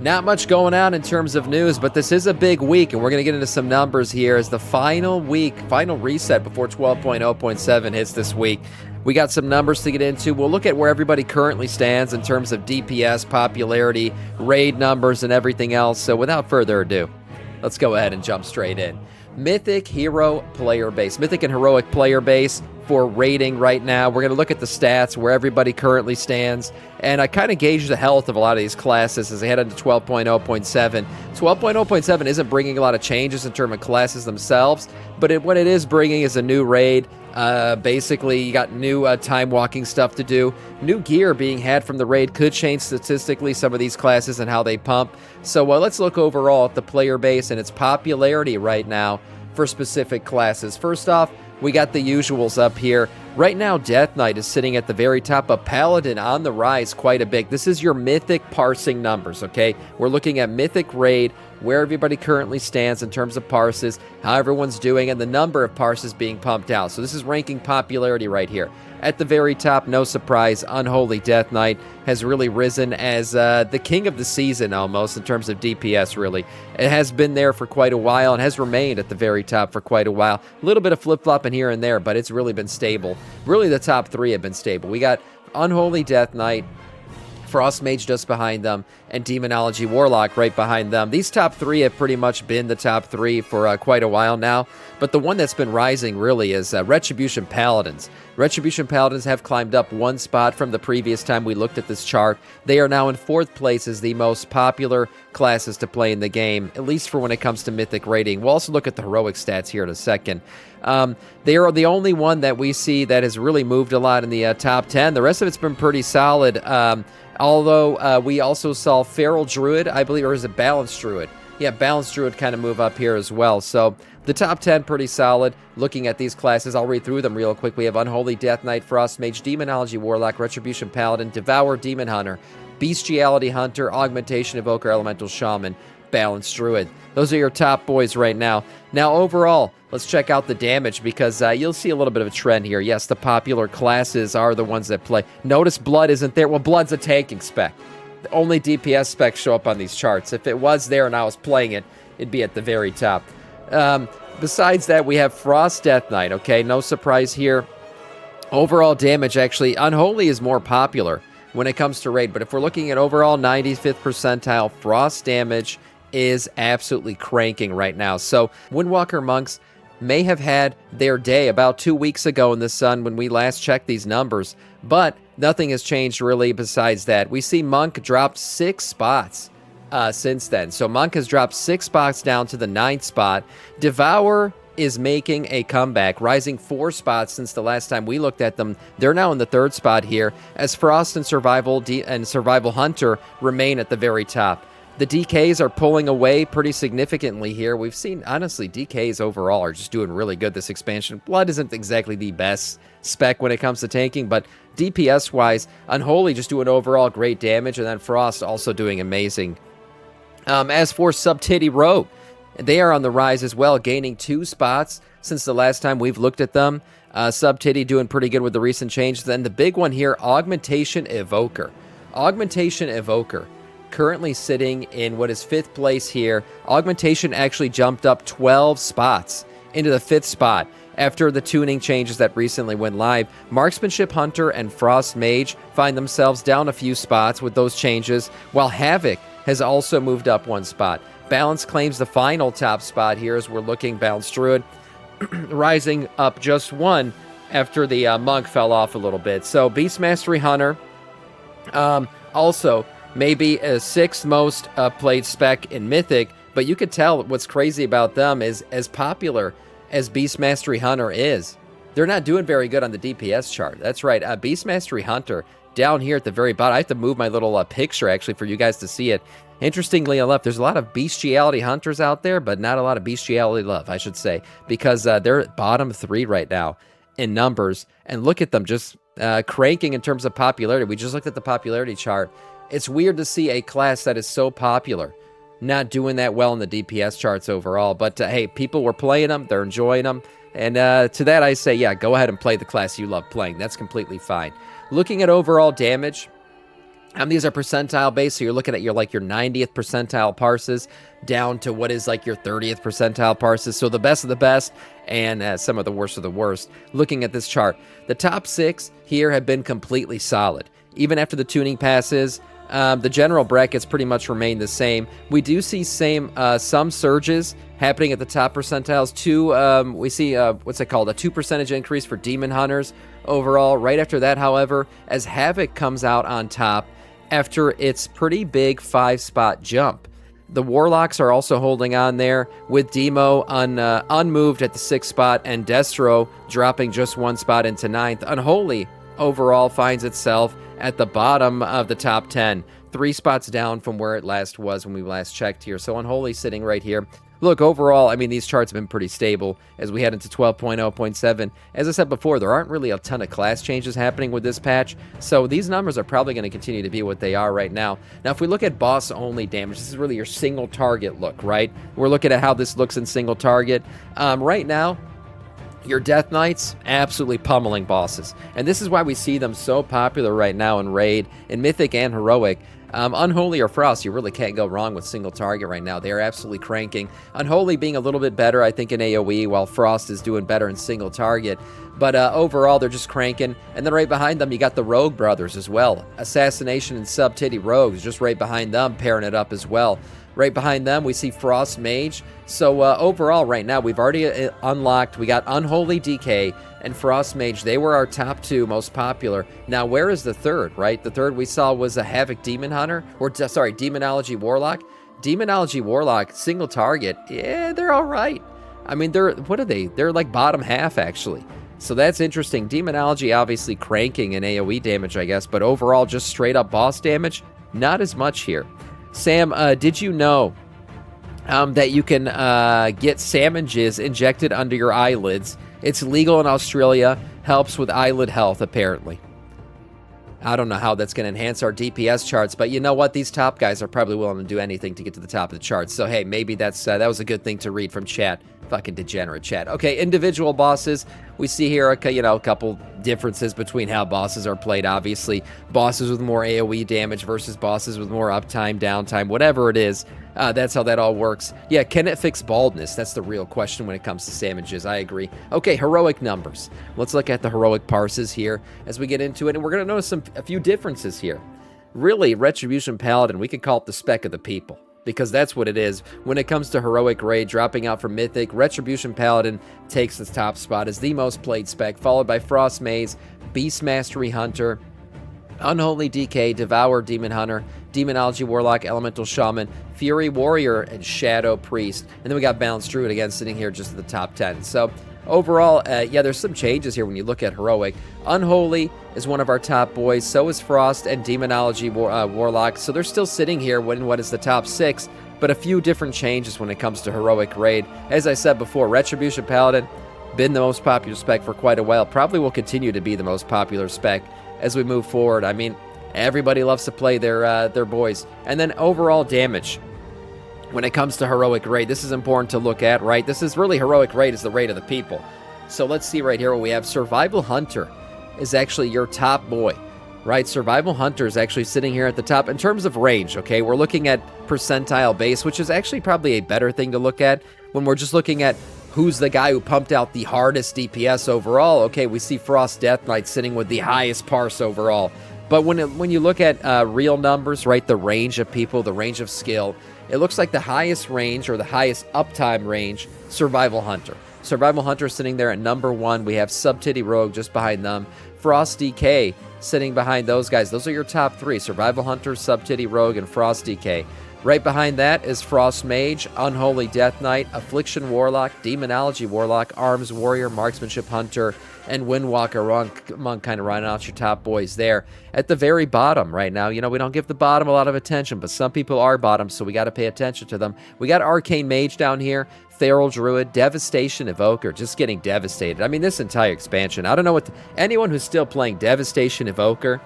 Not much going on in terms of news, but this is a big week, and we're going to get into some numbers here as the final reset before 12.0.7 hits this week. We got some numbers to get into. We'll look at where everybody currently stands in terms of DPS, popularity, raid numbers, and everything else. So without further ado, let's go ahead and jump straight in. Mythic Hero player base. Mythic and Heroic player base for rating right now. We're going to look at the stats, where everybody currently stands, and I kind of gauge the health of a lot of these classes as they head into 12.0.7. 12.0.7 isn't bringing a lot of changes in terms of classes themselves, but what it is bringing is a new raid. Basically, you got new time walking stuff to do. New gear being had from the raid could change statistically some of these classes and how they pump. So let's look overall at the player base and its popularity right now for specific classes. First off, we got the usuals up here. Right now, Death Knight is sitting at the very top. A Paladin on the rise quite a bit. This is your Mythic parsing numbers, okay? We're looking at Mythic Raid, where everybody currently stands in terms of parses, how everyone's doing, and the number of parses being pumped out. So this is ranking popularity right here. At the very top, no surprise, Unholy Death Knight has really risen as the king of the season almost in terms of DPS, really. It has been there for quite a while and has remained at the very top for quite a while. A little bit of flip-flopping here and there, but it's really been stable. Really, the top three have been stable. We got Unholy Death Knight, Frost Mage just behind them, and Demonology Warlock right behind them. These top three have pretty much been the top three for quite a while now, but the one that's been rising really is Retribution Paladins. Retribution Paladins have climbed up one spot from the previous time we looked at this chart. They are now in 4th place as the most popular classes to play in the game, at least for when it comes to Mythic rating. We'll also look at the heroic stats here in a second. They are the only one that we see that has really moved a lot in the top 10. The rest of it's been pretty solid. Although we also saw Feral Druid, I believe, or is it Balanced Druid? Yeah, Balanced Druid kind of move up here as well. So the top 10 pretty solid. Looking at these classes, I'll read through them real quick. We have Unholy Death Knight, Frost Mage, Demonology Warlock, Retribution Paladin, Devour Demon Hunter, Bestiality Hunter, Augmentation Evoker, Elemental Shaman, Balanced Druid. Those are your top boys right now. Now overall, let's check out the damage because you'll see a little bit of a trend here. Yes, the popular classes are the ones that play. Notice Blood isn't there. Well, Blood's a tanking spec. The only DPS specs show up on these charts. If it was there and I was playing it, it'd be at the very top. Besides that, we have Frost Death Knight, okay? No surprise here. Overall damage, actually, Unholy is more popular when it comes to raid, but if we're looking at overall 95th percentile, Frost damage is absolutely cranking right now. So Windwalker Monks may have had their day about 2 weeks ago in the sun when we last checked these numbers, but nothing has changed really besides that. We see Monk drop 6 spots since then. So Monk has dropped 6 spots down to the 9th spot. Devour is making a comeback, rising 4 spots since the last time we looked at them. They're now in the 3rd spot here, as Frost and Survival Hunter remain at the very top. The DKs are pulling away pretty significantly here. We've seen, honestly, DKs overall are just doing really good this expansion. Blood isn't exactly the best spec when it comes to tanking, but DPS-wise, Unholy just doing overall great damage, and then Frost also doing amazing. As for Sub-Titty Rogue, they are on the rise as well, gaining 2 spots since the last time we've looked at them. Sub-Titty doing pretty good with the recent changes. Then the big one here, Augmentation Evoker. Augmentation Evoker, currently sitting in what is 5th place here. Augmentation actually jumped up 12 spots into the 5th spot after the tuning changes that recently went live. Marksmanship Hunter and Frost Mage find themselves down a few spots with those changes, while Havoc has also moved up 1 spot. Balance claims the final top spot here as we're looking. Balanced Druid rising up just 1 after the Monk fell off a little bit. So Beast Mastery Hunter also maybe a 6th most played spec in Mythic, but you could tell what's crazy about them is as popular as Beast Mastery Hunter is, they're not doing very good on the DPS chart. That's right, Beast Mastery Hunter down here at the very bottom. I have to move my little picture actually for you guys to see it. Interestingly enough, there's a lot of Bestiality Hunters out there, but not a lot of Bestiality Love, I should say, because they're bottom 3 right now in numbers, and look at them just cranking in terms of popularity. We just looked at the popularity chart. It's weird to see a class that is so popular not doing that well in the DPS charts overall, but hey, people were playing them, they're enjoying them, and to that I say, yeah, go ahead and play the class you love playing. That's completely fine. Looking at overall damage, These are percentile based, so you're looking at your 90th percentile parses down to what is like your 30th percentile parses. So the best of the best and some of the worst of the worst. Looking at this chart, the top 6 here have been completely solid. Even after the tuning passes, the general brackets pretty much remain the same. We do see some surges happening at the top percentiles. We see, what's it called, a 2% increase for Demon Hunters overall. Right after that, however, as Havoc comes out on top, after its pretty big 5-spot jump. The Warlocks are also holding on there, with Demo unmoved at the 6th spot and Destro dropping just 1 spot into 9th. Unholy overall finds itself at the bottom of the top 10, 3 spots down from where it last was when we last checked here. So Unholy sitting right here. Look, overall, I mean, these charts have been pretty stable as we head into 12.0.7. As I said before, there aren't really a ton of class changes happening with this patch, so these numbers are probably going to continue to be what they are right now. Now, if we look at boss-only damage, this is really your single target look, right? We're looking at how this looks in single target. Right now, your Death Knights, absolutely pummeling bosses. And this is why we see them so popular right now in Raid, in Mythic and Heroic. Unholy or Frost, you really can't go wrong with single target right now. They are absolutely cranking. Unholy being a little bit better, I think, in AoE, while Frost is doing better in single target. But overall, they're just cranking. And then right behind them, you got the Rogue Brothers as well. Assassination and Sub-Titty Rogues just right behind them, pairing it up as well. Right behind them, we see Frost Mage. So overall, right now, we've already unlocked. We got Unholy DK and Frost Mage. They were our top 2 most popular. Now, where is the third, right? The third we saw was a Havoc Demon Hunter, or sorry, Demonology Warlock. Demonology Warlock, single target. Yeah, they're all right. I mean, what are they? They're like bottom half, actually. So that's interesting. Demonology obviously cranking in AoE damage, I guess, but overall, just straight up boss damage, not as much here. Sam, did you know that you can get salmon jizz injected under your eyelids? It's legal in Australia, helps with eyelid health, apparently. I don't know how that's going to enhance our DPS charts, but you know what? These top guys are probably willing to do anything to get to the top of the charts. So, hey, maybe that was a good thing to read from chat. Fucking degenerate chat. Okay, individual bosses. We see here, a couple differences between how bosses are played, obviously. Bosses with more AoE damage versus bosses with more uptime, downtime, whatever it is. That's how that all works. Yeah, can it fix baldness? That's the real question when it comes to sandwiches. I agree. Okay, heroic numbers. Let's look at the heroic parses here as we get into it, and we're going to notice a few differences here. Really, Retribution Paladin, we could call it the spec of the people, because that's what it is. When it comes to Heroic Raid, dropping out from Mythic, Retribution Paladin takes the top spot as the most played spec, followed by Frost Maze, Beast Mastery Hunter, Unholy DK, Devour Demon Hunter, Demonology Warlock, Elemental Shaman, Fury Warrior, and Shadow Priest. And then we got Balanced Druid again sitting here just at the top 10. So overall, yeah, there's some changes here when you look at Heroic. Unholy is one of our top boys. So is Frost and Demonology Warlock. So they're still sitting here in what is the top 6, but a few different changes when it comes to Heroic Raid. As I said before, Retribution Paladin, been the most popular spec for quite a while. Probably will continue to be the most popular spec as we move forward. I mean, everybody loves to play their boys. And then overall damage. When it comes to Heroic Raid, this is important to look at, right? This is really Heroic Raid is the raid of the people. So let's see right here what we have. Survival Hunter is actually your top boy, right? Survival Hunter is actually sitting here at the top in terms of range, okay? We're looking at percentile base, which is actually probably a better thing to look at when we're just looking at who's the guy who pumped out the hardest DPS overall. Okay, we see Frost Death Knight sitting with the highest parse overall. But when you look at real numbers, right, the range of people, the range of skill, it looks like the highest range or the highest uptime range, Survival Hunter. Survival Hunter sitting there at number 1. We have Sub-Titty Rogue just behind them. Frost DK sitting behind those guys. Those are your top 3. Survival Hunter, Sub-Titty Rogue, and Frost DK. Right behind that is Frost Mage, Unholy Death Knight, Affliction Warlock, Demonology Warlock, Arms Warrior, Marksmanship Hunter, and Windwalker Monk kind of running out your top boys there. At the very bottom right now, we don't give the bottom a lot of attention, but some people are bottom, so we got to pay attention to them. We got Arcane Mage down here, Feral Druid, Devastation Evoker, just getting devastated. I mean, this entire expansion, I don't know anyone who's still playing Devastation Evoker,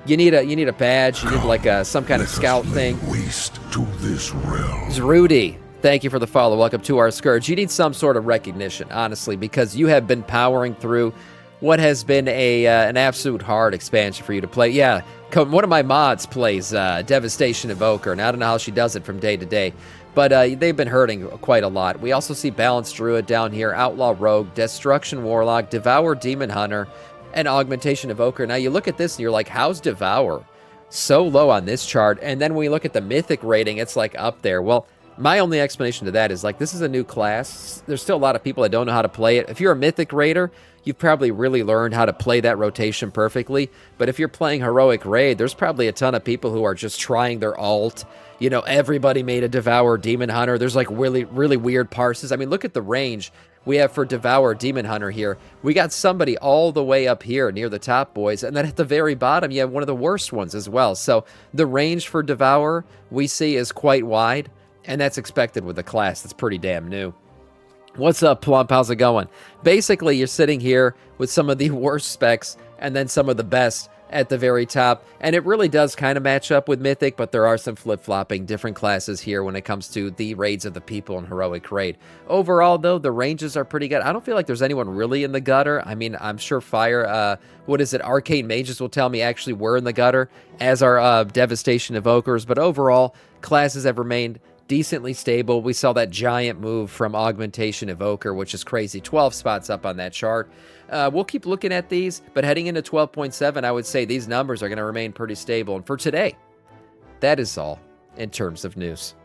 you need a badge. You need like some kind of scout thing. Waste to this realm. Rudy, thank you for the follow. Welcome to our Scourge. You need some sort of recognition, honestly, because you have been powering through what has been an absolute hard expansion for you to play. Yeah, One of my mods plays Devastation Evoker, and I don't know how she does it from day to day, but they've been hurting quite a lot. We also see Balanced Druid down here, Outlaw Rogue, Destruction Warlock, Devour Demon Hunter, and Augmentation Evoker. Now you look at this and you're like, how's Devour so low on this chart? And then when we look at the Mythic rating, it's like up there. Well, my only explanation to that is like, this is a new class. There's still a lot of people that don't know how to play it. If you're a Mythic Raider, you've probably really learned how to play that rotation perfectly. But if you're playing Heroic Raid, there's probably a ton of people who are just trying their alt. You know, everybody made a Devour Demon Hunter. There's like really, really weird parses. I mean, look at the range we have for Devour Demon Hunter here. We got somebody all the way up here near the top, boys. And then at the very bottom, you have one of the worst ones as well. So the range for Devour we see is quite wide. And that's expected with a class that's pretty damn new. What's up, Plump? How's it going? Basically, you're sitting here with some of the worst specs and then some of the best at the very top. And it really does kind of match up with Mythic, but there are some flip-flopping different classes here when it comes to the raids of the people in Heroic Raid. Overall, though, the ranges are pretty good. I don't feel like there's anyone really in the gutter. I mean, I'm sure Arcane Mages will tell me actually we're in the gutter, as are Devastation Evokers. But overall, classes have remained decently stable. We saw that giant move from Augmentation Evoker, which is crazy. 12 spots up on that chart. We'll keep looking at these, but heading into 12.7, I would say these numbers are going to remain pretty stable. And for today, that is all in terms of news.